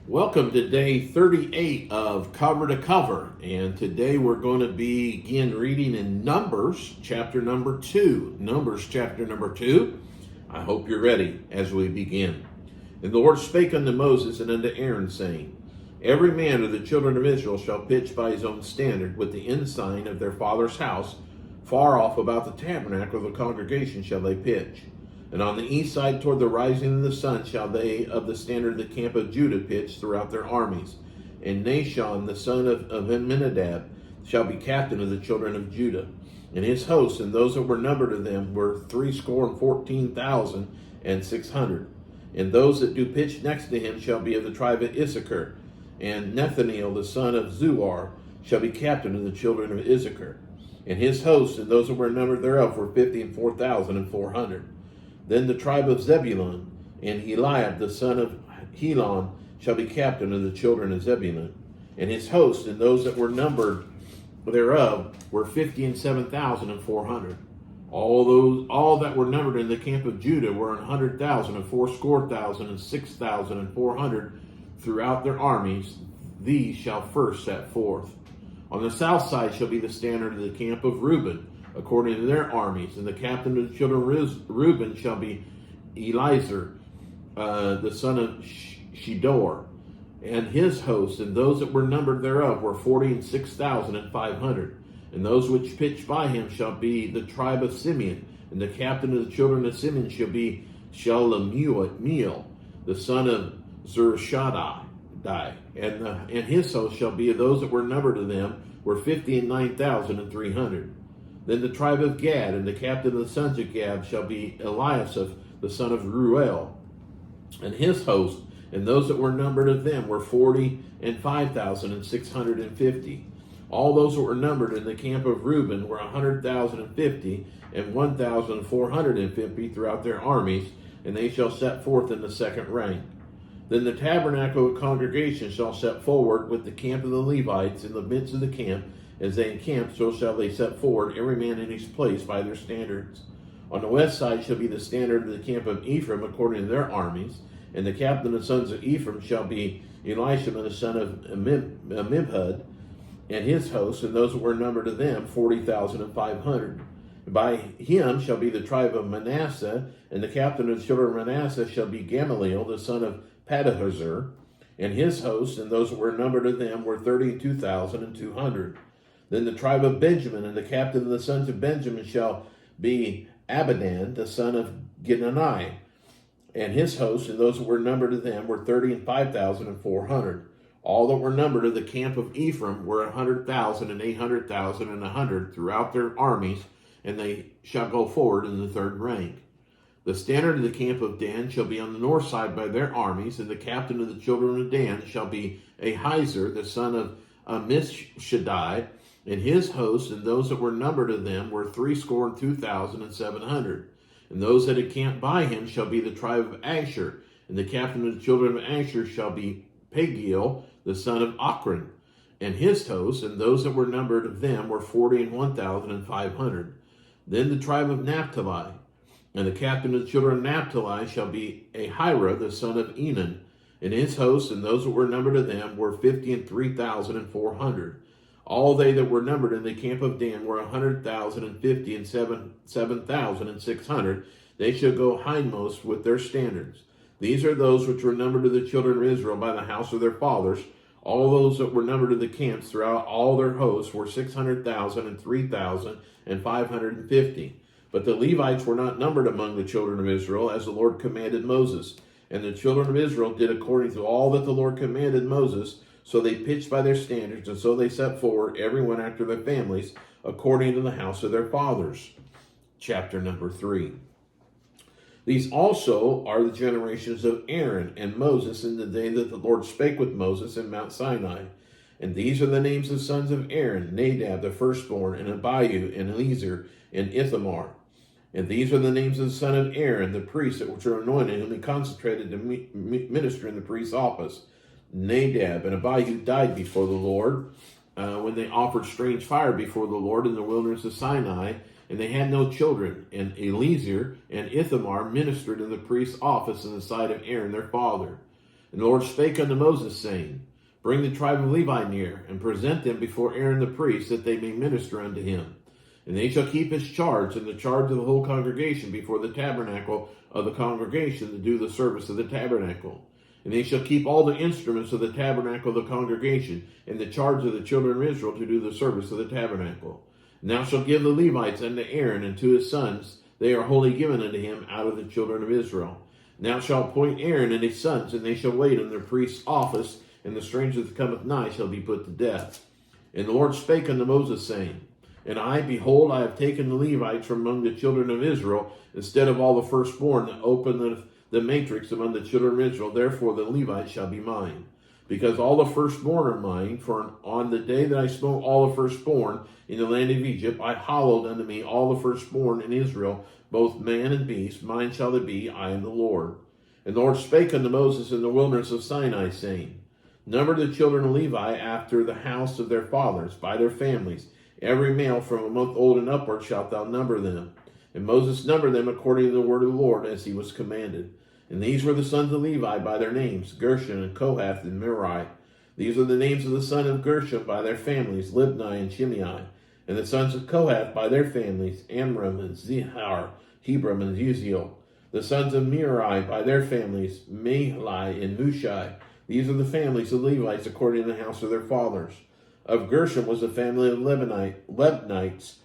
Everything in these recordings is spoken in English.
Welcome to day 38 of Cover to Cover, and today we're going to begin reading in Numbers chapter number 2. Numbers chapter number 2. I hope you're ready as we begin. And the Lord spake unto Moses and unto Aaron, saying, Every man of the children of Israel shall pitch by his own standard with the ensign of their father's house, far off about the tabernacle of the congregation shall they pitch. And on the east side toward the rising of the sun shall they of the standard of the camp of Judah pitch throughout their armies. And Nahshon the son of Amminadab shall be captain of the children of Judah. And his hosts and those that were numbered of them were 614,600. And those that do pitch next to him shall be of the tribe of Issachar. And Nethaneel the son of Zuar shall be captain of the children of Issachar. And his hosts and those that were numbered thereof were 54,400. Then the tribe of Zebulun, and Eliab the son of Helon shall be captain of the children of Zebulun. And his host and those that were numbered thereof were 57,400. All that were numbered in the camp of Judah were 100,000 and fourscore thousand and 6,400 throughout their armies. These shall first set forth. On the south side shall be the standard of the camp of Reuben, according to their armies, and the captain of the children of Reuben shall be Elizur, the son of Shedor, and his host, and those that were numbered thereof were 46,500. And those which pitched by him shall be the tribe of Simeon, and the captain of the children of Simeon shall be Shelumiel, the son of Zurishaddai, and his host shall be those that were numbered of them were 59,300. Then the tribe of Gad, and the captain of the sons of Gad shall be Eliasaph, the son of Ruel, and his host, and those that were numbered of them were 45,650. All those that were numbered in the camp of Reuben were 100,050 and 1,450 throughout their armies, and they shall set forth in the second rank. Then the tabernacle of congregation shall set forward with the camp of the Levites in the midst of the camp. As they encamp, so shall they set forward, every man in his place by their standards. On the west side shall be the standard of the camp of Ephraim according to their armies, and the captain of the sons of Ephraim shall be Elishama the son of Amihud, and his hosts, and those that were numbered of them 40,500. By him shall be the tribe of Manasseh, and the captain of the children of Manasseh shall be Gamaliel the son of Pedahzur, and his hosts, and those that were numbered of them were 32,200. Then the tribe of Benjamin, and the captain of the sons of Benjamin shall be Abidan, the son of Gideoni, and his hosts, and those that were numbered of them were 35,400. All that were numbered of the camp of Ephraim were 100,000 and 800,000 and 100 throughout their armies, and they shall go forward in the third rank. The standard of the camp of Dan shall be on the north side by their armies, and the captain of the children of Dan shall be Ahiezer, the son of Ammishaddai, and his hosts, and those that were numbered of them were 62,700. And those that encamped by him shall be the tribe of Asher, and the captain of the children of Asher shall be Pagiel, the son of Ochran, and his hosts, and those that were numbered of them were 41,500. Then the tribe of Naphtali, and the captain of the children of Naphtali shall be Ahira, the son of Enan, and his hosts, and those that were numbered of them were 53,400. All they that were numbered in the camp of Dan were 100,050 and 7,600. They shall go hindmost with their standards. These are those which were numbered of the children of Israel by the house of their fathers. All those that were numbered of the camps throughout all their hosts were 600,000 and 3,550. But the Levites were not numbered among the children of Israel, as the Lord commanded Moses. And the children of Israel did according to all that the Lord commanded Moses. So they pitched by their standards, and so they set forward, everyone after their families, according to the house of their fathers. Chapter number 3. These also are the generations of Aaron and Moses in the day that the Lord spake with Moses in Mount Sinai. And these are the names of sons of Aaron: Nadab the firstborn, and Abihu, and Eleazar, and Ithamar. And these are the names of the son of Aaron, the priests which are anointed, whom he consecrated to minister in the priest's office. Nadab and Abihu died before the Lord when they offered strange fire before the Lord in the wilderness of Sinai, and they had no children. And Eleazar and Ithamar ministered in the priest's office in the sight of Aaron their father. And the Lord spake unto Moses, saying, Bring the tribe of Levi near, and present them before Aaron the priest, that they may minister unto him. And they shall keep his charge, and the charge of the whole congregation before the tabernacle of the congregation, to do the service of the tabernacle. And they shall keep all the instruments of the tabernacle of the congregation, and the charge of the children of Israel, to do the service of the tabernacle. And thou shalt give the Levites unto Aaron and to his sons, they are wholly given unto him out of the children of Israel. And thou shalt appoint Aaron and his sons, and they shall wait in their priest's office, and the stranger that cometh nigh shall be put to death. And the Lord spake unto Moses, saying, And I, behold, I have taken the Levites from among the children of Israel, instead of all the firstborn that open the matrix among the children of Israel. Therefore the Levites shall be mine. Because all the firstborn are mine, for on the day that I smote all the firstborn in the land of Egypt, I hallowed unto me all the firstborn in Israel, both man and beast. Mine shall they be, I am the Lord. And the Lord spake unto Moses in the wilderness of Sinai, saying, Number the children of Levi after the house of their fathers, by their families. Every male from a month old and upward shalt thou number them. And Moses numbered them according to the word of the Lord, as he was commanded. And these were the sons of Levi by their names, Gershon and Kohath and Merari. These are the names of the sons of Gershon by their families, Libni and Shimei. And the sons of Kohath by their families, Amram and Zihar, Hebron and Uziel. The sons of Merari by their families, Mahli and Mushai. These are the families of Levites according to the house of their fathers. Of Gershon was the family of Lebnites,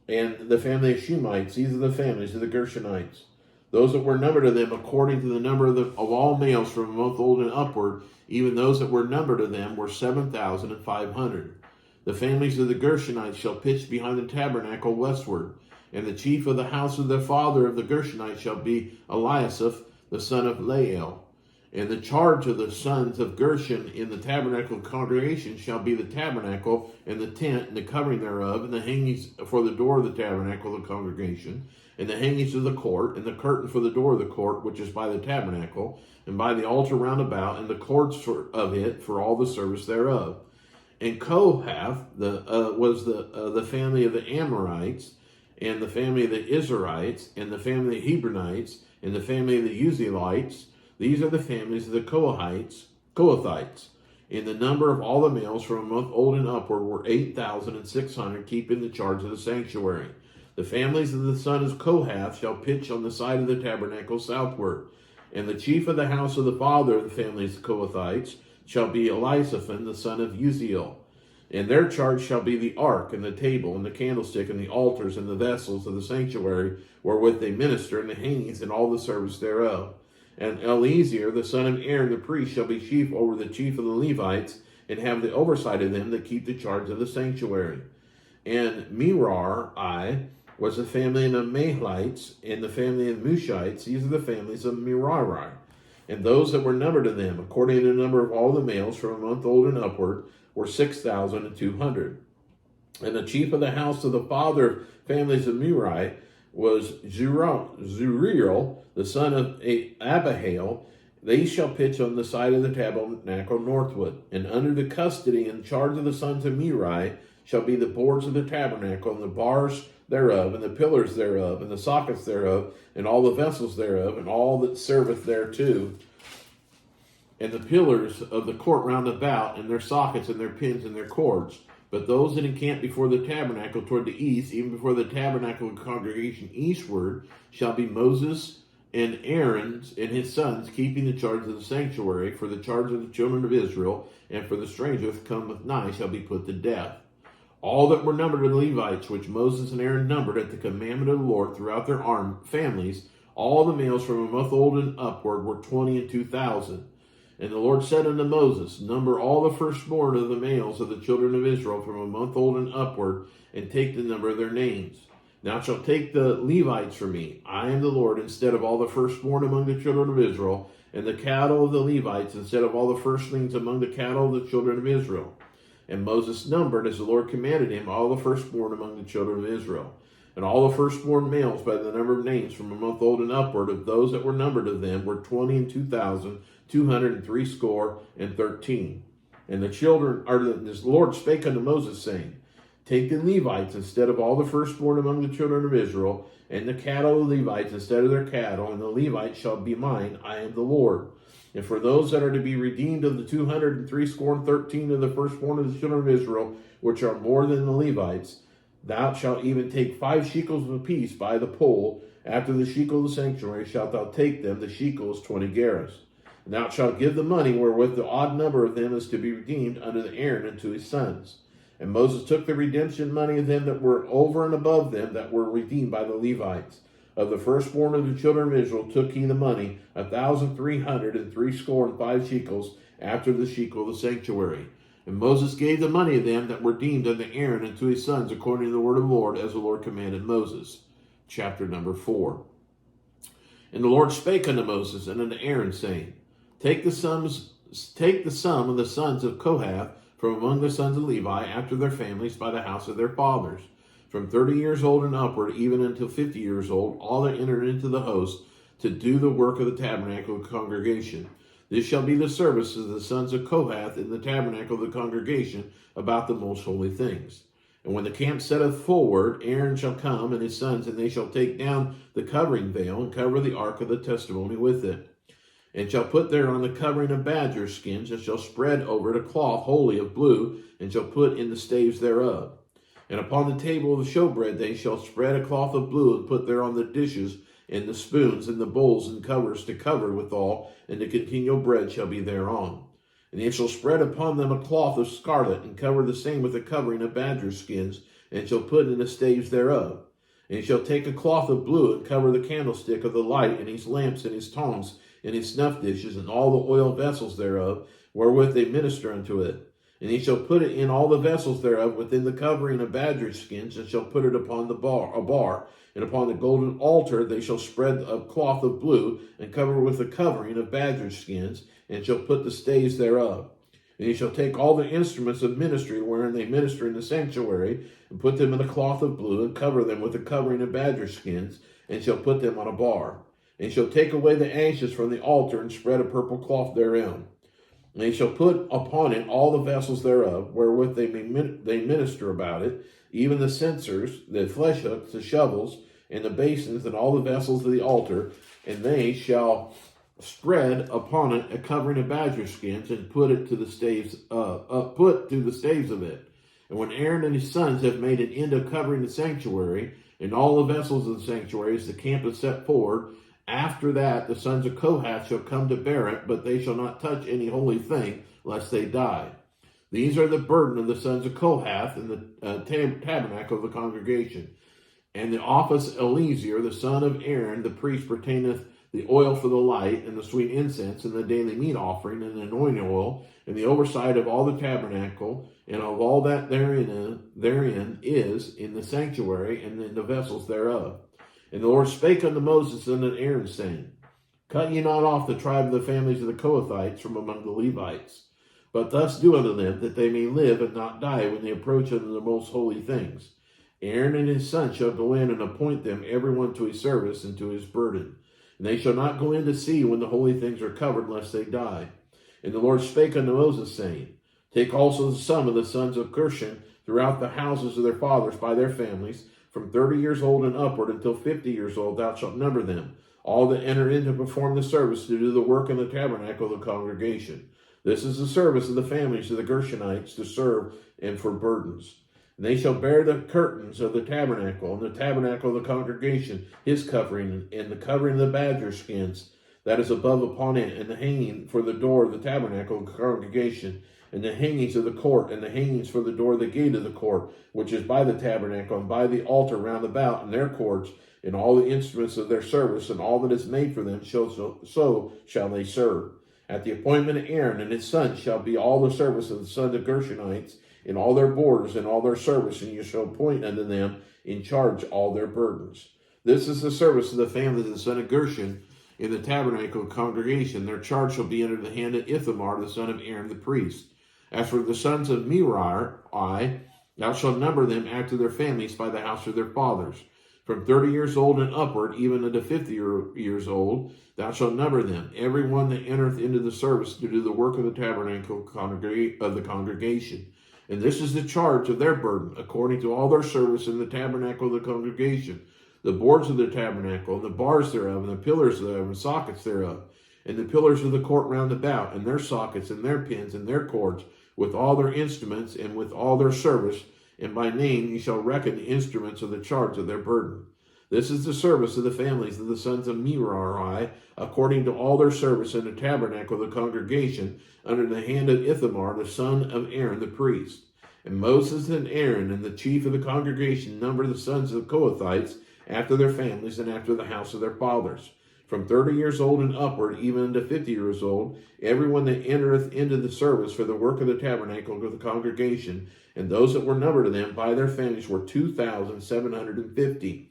and the family of Shumites. These are the families of the Gershonites. Those that were numbered of them according to the number of all males from a month old and upward, even those that were numbered of them, were 7,500. The families of the Gershonites shall pitch behind the tabernacle westward, and the chief of the house of the father of the Gershonites shall be Eliasaph, the son of Lael. And the charge of the sons of Gershon in the tabernacle congregation shall be the tabernacle and the tent and the covering thereof, and the hangings for the door of the tabernacle of the congregation, and the hangings of the court, and the curtain for the door of the court, which is by the tabernacle, and by the altar round about, and the cords of it for all the service thereof. And Kohath was the family of the Amorites, and the family of the Israelites, and the family of Hebronites, and the family of the Uzzielites. These are the families of the Kohathites. In the number of all the males from a month old and upward were 8,600, keeping the charge of the sanctuary. The families of the sons of Kohath shall pitch on the side of the tabernacle southward. And the chief of the house of the father of the families of the Kohathites shall be Elisaphan, the son of Uziel. And their charge shall be the ark, and the table, and the candlestick, and the altars, and the vessels of the sanctuary, wherewith they minister, and the hangings, and all the service thereof. And Eleazar, the son of Aaron the priest, shall be chief over the chief of the Levites, and have the oversight of them that keep the charge of the sanctuary. And Merari was the family of the Mahlites, and the family of the Mushites. These are the families of Merari. And those that were numbered of them, according to the number of all the males from a month old and upward, were 6,200. And the chief of the house of the father families of Merari was Zuriel, the son of Abihail. They shall pitch on the side of the tabernacle northward. And under the custody and charge of the sons of Merari shall be the boards of the tabernacle, and the bars thereof, and the pillars thereof, and the sockets thereof, and all the vessels thereof, and all that serveth thereto, and the pillars of the court round about, and their sockets, and their pins, and their cords. But those that encamp before the tabernacle toward the east, even before the tabernacle of the congregation eastward, shall be Moses and Aaron and his sons, keeping the charge of the sanctuary. For the charge of the children of Israel, and for the stranger that cometh nigh, shall be put to death. All that were numbered of the Levites, which Moses and Aaron numbered at the commandment of the Lord throughout their families, all the males from a month old and upward, were 22,000. And the Lord said unto Moses, Number all the firstborn of the males of the children of Israel from a month old and upward, and take the number of their names. Thou shalt take the Levites from me. I am the Lord, instead of all the firstborn among the children of Israel, and the cattle of the Levites, instead of all the firstlings among the cattle of the children of Israel. And Moses numbered, as the Lord commanded him, all the firstborn among the children of Israel. And all the firstborn males by the number of names from a month old and upward, of those that were numbered of them, were 22,213. And the Lord spake unto Moses, saying, Take the Levites instead of all the firstborn among the children of Israel, and the cattle of the Levites instead of their cattle, and the Levites shall be mine. I am the Lord. And for those that are to be redeemed of the 213 of the firstborn of the children of Israel, which are more than the Levites, thou shalt even take 5 shekels apiece by the poll. After the shekel of the sanctuary shalt thou take them, the shekel is 20 gerahs. And thou shalt give the money wherewith the odd number of them is to be redeemed unto Aaron and to his sons. And Moses took the redemption money of them that were over and above them that were redeemed by the Levites. Of the firstborn of the children of Israel took he the money, 1,365 shekels, after the shekel of the sanctuary. And Moses gave the money of them that were redeemed unto Aaron and to his sons, according to the word of the Lord, as the Lord commanded Moses. Chapter number 4. And the Lord spake unto Moses and unto Aaron, saying, Take the sum of the sons of Kohath from among the sons of Levi after their families by the house of their fathers, from 30 years old and upward, even until 50 years old, all that entered into the host to do the work of the tabernacle of the congregation. This shall be the service of the sons of Kohath in the tabernacle of the congregation about the most holy things. And when the camp setteth forward, Aaron shall come and his sons, and they shall take down the covering veil and cover the ark of the testimony with it, and shall put thereon the covering of badger skins, and shall spread over it a cloth wholly of blue, and shall put in the staves thereof. And upon the table of the showbread they shall spread a cloth of blue, and put thereon the dishes, and the spoons, and the bowls, and covers to cover withal, and the continual bread shall be thereon. And they shall spread upon them a cloth of scarlet, and cover the same with a covering of badger skins, and shall put in the staves thereof. And he shall take a cloth of blue, and cover the candlestick of the light, and his lamps, and his tongs, and his snuff dishes, and all the oil vessels thereof, wherewith they minister unto it. And he shall put it in all the vessels thereof within the covering of badger skins, and shall put it upon a bar. And upon the golden altar they shall spread a cloth of blue, and cover with the covering of badger skins, and shall put the staves thereof. And he shall take all the instruments of ministry wherein they minister in the sanctuary, and put them in a cloth of blue, and cover them with a covering of badger skins, and shall put them on a bar. And he shall take away the ashes from the altar, and spread a purple cloth therein. And they shall put upon it all the vessels thereof, wherewith they minister about it, even the censers, the flesh hooks, the shovels, and the basins, and all the vessels of the altar. And they shall spread upon it a covering of badger skins, and put to the staves of it. And when Aaron and his sons have made an end of covering the sanctuary, and all the vessels of the sanctuary, as the camp is set forward, after that the sons of Kohath shall come to bear it, but they shall not touch any holy thing, lest they die. These are the burden of the sons of Kohath in the tabernacle of the congregation. And the office Eleazar, the son of Aaron, the priest, pertaineth the oil for the light, and the sweet incense, and the daily meat offering, and the anointing oil, and the oversight of all the tabernacle, and of all that therein is in the sanctuary, and in the vessels thereof. And the Lord spake unto Moses and unto Aaron, saying, Cut ye not off the tribe of the families of the Kohathites from among the Levites, but thus do unto them, that they may live and not die when they approach unto the most holy things. Aaron and his sons shall go in and appoint them every one to his service and to his burden. And they shall not go in to see when the holy things are covered, lest they die. And the Lord spake unto Moses, saying, Take also the sum of the sons of Gershon throughout the houses of their fathers by their families, from 30 years old and upward until 50 years old, thou shalt number them, all that enter in to perform the service, to do the work in the tabernacle of the congregation. This is the service of the families of the Gershonites, to serve and for burdens. And they shall bear the curtains of the tabernacle, and the tabernacle of the congregation, his covering, and the covering of the badger skins that is above upon it, and the hanging for the door of the tabernacle of the congregation, and the hangings of the court, and the hangings for the door of the gate of the court, which is by the tabernacle, and by the altar round about in their courts, and all the instruments of their service, and all that is made for them, so shall they serve. At the appointment of Aaron and his sons shall be all the service of the sons of Gershonites, in all their borders and all their service, and you shall appoint unto them in charge all their burdens. This is the service of the family of the son of Gershon in the tabernacle of congregation. Their charge shall be under the hand of Ithamar, the son of Aaron the priest. As for the sons of Merari, thou shalt number them after their families by the house of their fathers. From 30 years old and upward, even unto 50 years old, thou shalt number them, every one that entereth into the service to do the work of the tabernacle of the congregation. And this is the charge of their burden, according to all their service in the tabernacle of the congregation, the boards of the tabernacle, and the bars thereof, and the pillars thereof, and sockets thereof, and the pillars of the court round about, and their sockets, and their pins, and their cords, with all their instruments, and with all their service. And by name ye shall reckon the instruments of the charge of their burden. This is the service of the families of the sons of Merari, according to all their service in the tabernacle of the congregation, under the hand of Ithamar, the son of Aaron the priest. And Moses and Aaron and the chief of the congregation number the sons of the Kohathites after their families and after the house of their fathers. From 30 years old and upward, even unto 50 years old, everyone that entereth into the service for the work of the tabernacle of the congregation, and those that were numbered of them by their families were 2,750.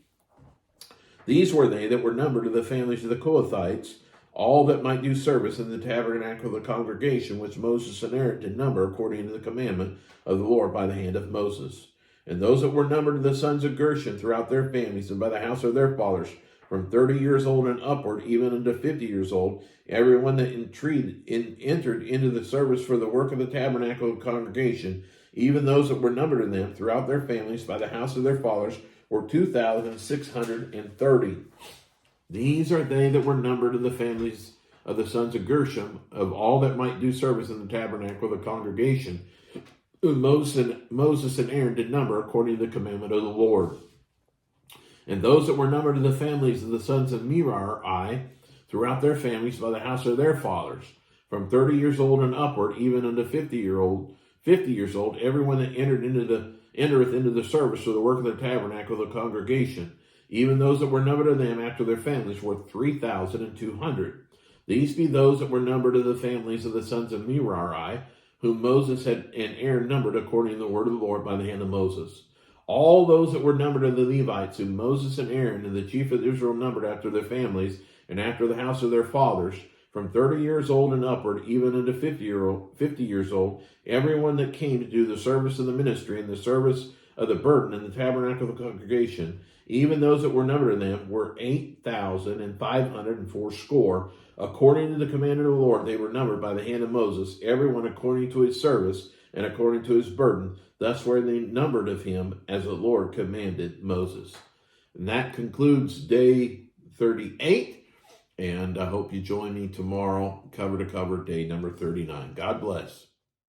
These were they that were numbered of the families of the Kohathites, all that might do service in the tabernacle of the congregation, which Moses and Aaron did number according to the commandment of the Lord by the hand of Moses. And those that were numbered of the sons of Gershon throughout their families and by the house of their fathers, from 30 years old and upward, even unto 50 years old, everyone that entered into the service for the work of the tabernacle of the congregation, even those that were numbered of them throughout their families by the house of their fathers, were 2,630. These are they that were numbered of the families of the sons of Gershom, of all that might do service in the tabernacle of the congregation, whom Moses and Aaron did number according to the commandment of the Lord. And those that were numbered of the families of the sons of Merari, throughout their families by the house of their fathers, from 30 years old and upward, even unto 50 years old, everyone that entereth into the service for the work of the tabernacle of the congregation, even those that were numbered of them after their families, were 3,200. These be those that were numbered of the families of the sons of Merari, whom Moses and Aaron numbered according to the word of the Lord by the hand of Moses. All those that were numbered of the Levites, whom Moses and Aaron and the chief of Israel numbered after their families and after the house of their fathers, from 30 years old and upward, even unto 50 years old, everyone that came to do the service of the ministry and the service of the burden in the tabernacle of the congregation, even those that were numbered of them, were 8,504 score. According to the commandment of the Lord, they were numbered by the hand of Moses, everyone according to his service and according to his burden. Thus were they numbered of him as the Lord commanded Moses. And that concludes day 38. And I hope you join me tomorrow, cover to cover, day number 39. God bless.